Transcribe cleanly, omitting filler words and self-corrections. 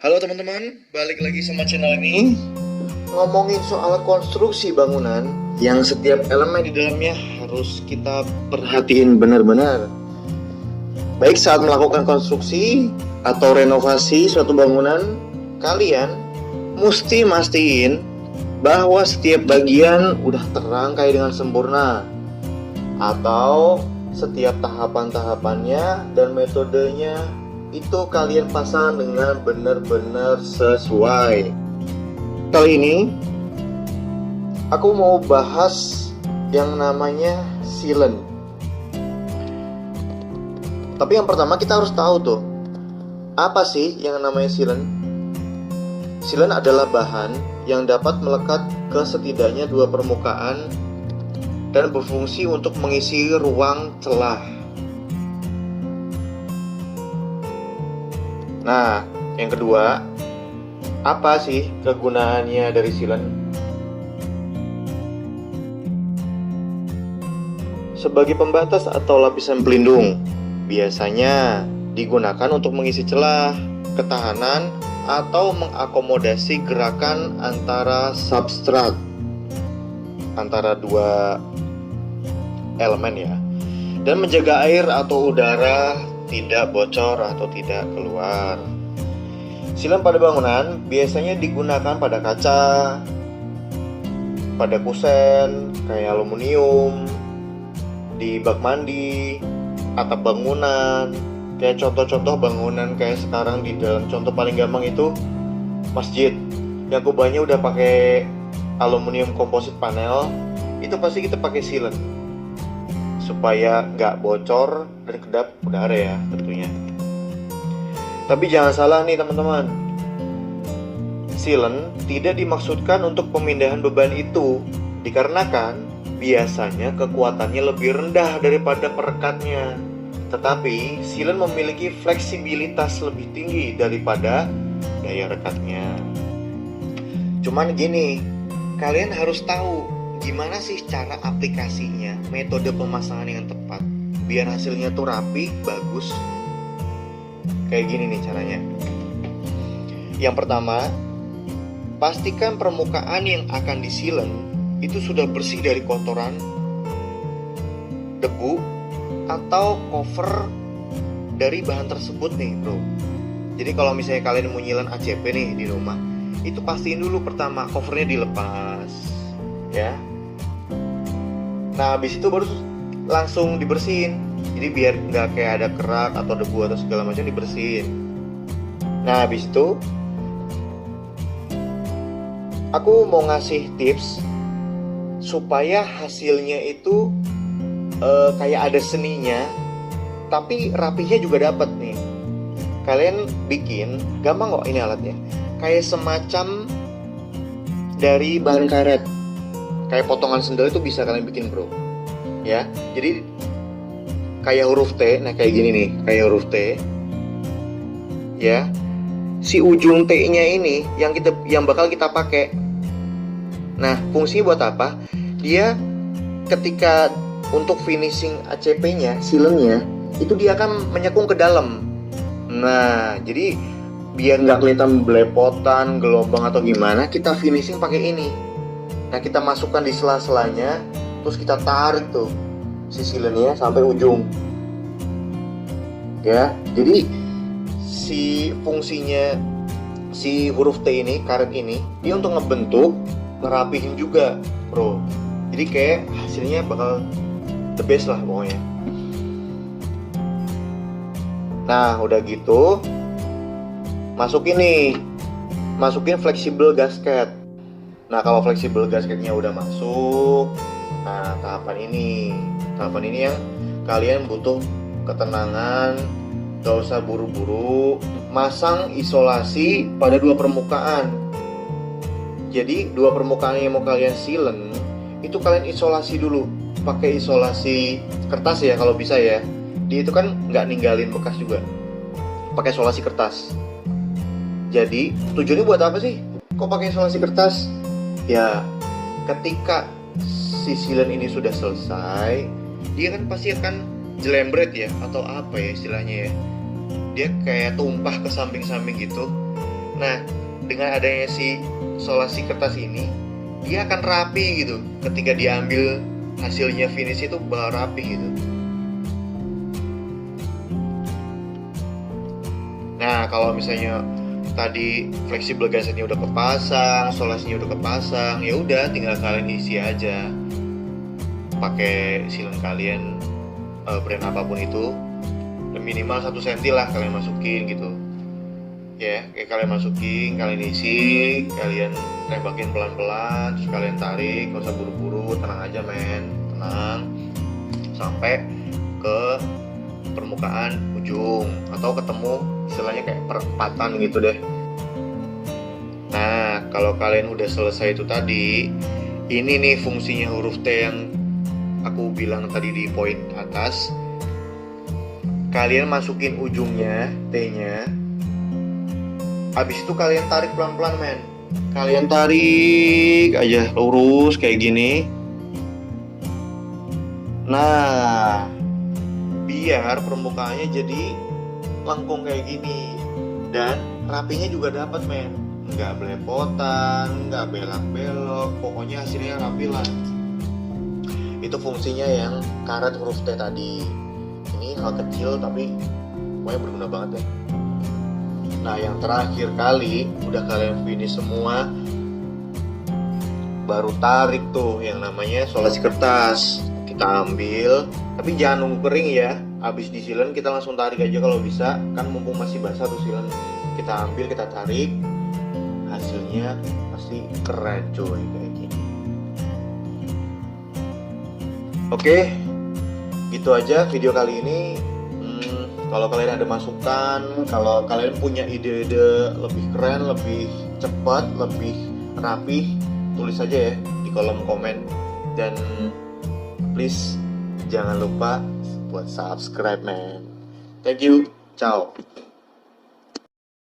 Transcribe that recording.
Halo teman-teman, balik lagi sama channel ini. Ngomongin soal konstruksi bangunan yang setiap elemen di dalamnya harus kita perhatiin benar-benar. Baik saat melakukan konstruksi atau renovasi suatu bangunan, kalian mesti mastiin bahwa setiap bagian udah terangkai dengan sempurna, atau setiap tahapan-tahapannya dan metodenya itu kalian pasang dengan benar-benar sesuai. Kali ini aku mau bahas yang namanya sealant. Tapi yang pertama kita harus tahu tuh, apa sih yang namanya sealant? Sealant adalah bahan yang dapat melekat ke setidaknya dua permukaan dan berfungsi untuk mengisi ruang celah. Nah, yang kedua, apa sih kegunaannya dari sealant? Sebagai pembatas atau lapisan pelindung, biasanya digunakan untuk mengisi celah, ketahanan, atau mengakomodasi gerakan antara substrat, antara dua elemen ya, dan menjaga air atau udara tidak bocor atau tidak keluar. Sealant pada bangunan biasanya digunakan pada kaca, pada kusen kayak aluminium, di bak mandi, atap bangunan. Kayak contoh-contoh bangunan kayak sekarang di dalam contoh paling gampang itu masjid yang kubahnya udah pakai aluminium composite panel, itu pasti kita pakai sealant supaya nggak bocor dan kedap udara ya tentunya. Tapi jangan salah nih teman-teman, sealant tidak dimaksudkan untuk pemindahan beban itu, dikarenakan biasanya kekuatannya lebih rendah daripada perekatnya. Tetapi sealant memiliki fleksibilitas lebih tinggi daripada daya rekatnya. Cuman gini, kalian harus tahu gimana sih cara aplikasinya, metode pemasangan yang tepat biar hasilnya tuh rapi, bagus. Kayak gini nih caranya. Yang pertama, pastikan permukaan yang akan di-sealant itu sudah bersih dari kotoran, debu, atau cover dari bahan tersebut nih bro. Jadi kalau misalnya kalian mau nyilan ACP nih di rumah, itu pastiin dulu pertama covernya dilepas ya. Nah habis itu baru langsung dibersihin. Jadi biar nggak kayak ada kerak atau debu atau segala macam, dibersihin. Nah habis itu aku mau ngasih tips supaya hasilnya itu kayak ada seninya, tapi rapihnya juga dapat nih. Kalian bikin gampang kok ini alatnya. Kayak semacam dari bahan karet, kayak potongan sendal itu bisa kalian bikin bro ya. Jadi kayak huruf T, nah kayak gini nih, kayak huruf T ya. Si ujung T-nya ini yang bakal kita pakai. Nah fungsinya buat apa? Dia ketika untuk finishing ACP-nya, sealant-nya itu dia akan menyekung ke dalam. Nah jadi biar nggak kelihatan belepotan, gelombang atau gimana, kita finishing pakai ini. Nah kita masukkan di sela-selanya, terus kita tarik tuh si sealant-nya sampai ujung ya. Jadi si fungsinya si huruf T ini, karet ini, dia untuk ngebentuk, ngerapihin juga bro. Jadi kayak hasilnya bakal the best lah pokoknya. Nah udah gitu, masukin fleksibel gasket. Nah kalau fleksibel gasketnya udah masuk, nah tahapan ini yang kalian butuh ketenangan, gak usah buru-buru. Masang isolasi pada dua permukaan. Jadi dua permukaan yang mau kalian sealant itu kalian isolasi dulu, pakai isolasi kertas ya kalau bisa ya. Dia itu kan nggak ninggalin bekas juga, pakai isolasi kertas. Jadi tujuannya buat apa sih kok pakai isolasi kertas? Ya ketika si sealant ini sudah selesai, dia kan pasti akan jelembret ya, atau apa ya istilahnya ya, dia kayak tumpah ke samping-samping gitu. Nah, dengan adanya si solasi kertas ini, dia akan rapi gitu. Ketika diambil hasilnya finish itu bakal rapi gitu. Nah, kalau misalnya tadi fleksibel gasnya udah kepasang, solasinya udah kepasang, ya udah tinggal kalian isi aja. Pakai silen kalian brand apapun itu, minimal 1 cm lah kalian masukin gitu. Ya, kayak kalian masukin, kalian isi, kalian tembakin pelan-pelan, terus kalian tarik, gak usah buru-buru, tenang aja men, tenang, sampai ke permukaan ujung atau ketemu istilahnya kayak perempatan gitu deh. Nah, kalau kalian udah selesai itu tadi, ini nih fungsinya huruf T yang aku bilang tadi di poin atas. Kalian masukin ujungnya, T-nya. Habis itu kalian tarik pelan-pelan men. Kalian tarik aja lurus kayak gini. Nah, biar permukaannya jadi lengkung kayak gini. Dan rapinya juga dapat men. Nggak belepotan, nggak belak-belok. Pokoknya hasilnya rapi lah. Itu fungsinya yang karet huruf T tadi. Ini hal kecil tapi pokoknya berguna banget ya. Nah, yang terakhir kali udah kalian finish semua, baru tarik tuh yang namanya solasi kertas. Kita ambil, tapi jangan nunggu kering ya. Habis disilen kita langsung tarik aja kalau bisa, kan mumpung masih basah tuh silen. Kita ambil, kita tarik, hasilnya pasti keren coy kayak gini. Oke, gitu aja video kali ini. Kalau kalian ada masukan, kalau kalian punya ide-ide lebih keren, lebih cepat, lebih rapih, tulis aja ya di kolom komen. Dan please jangan lupa buat subscribe man. Thank you, ciao.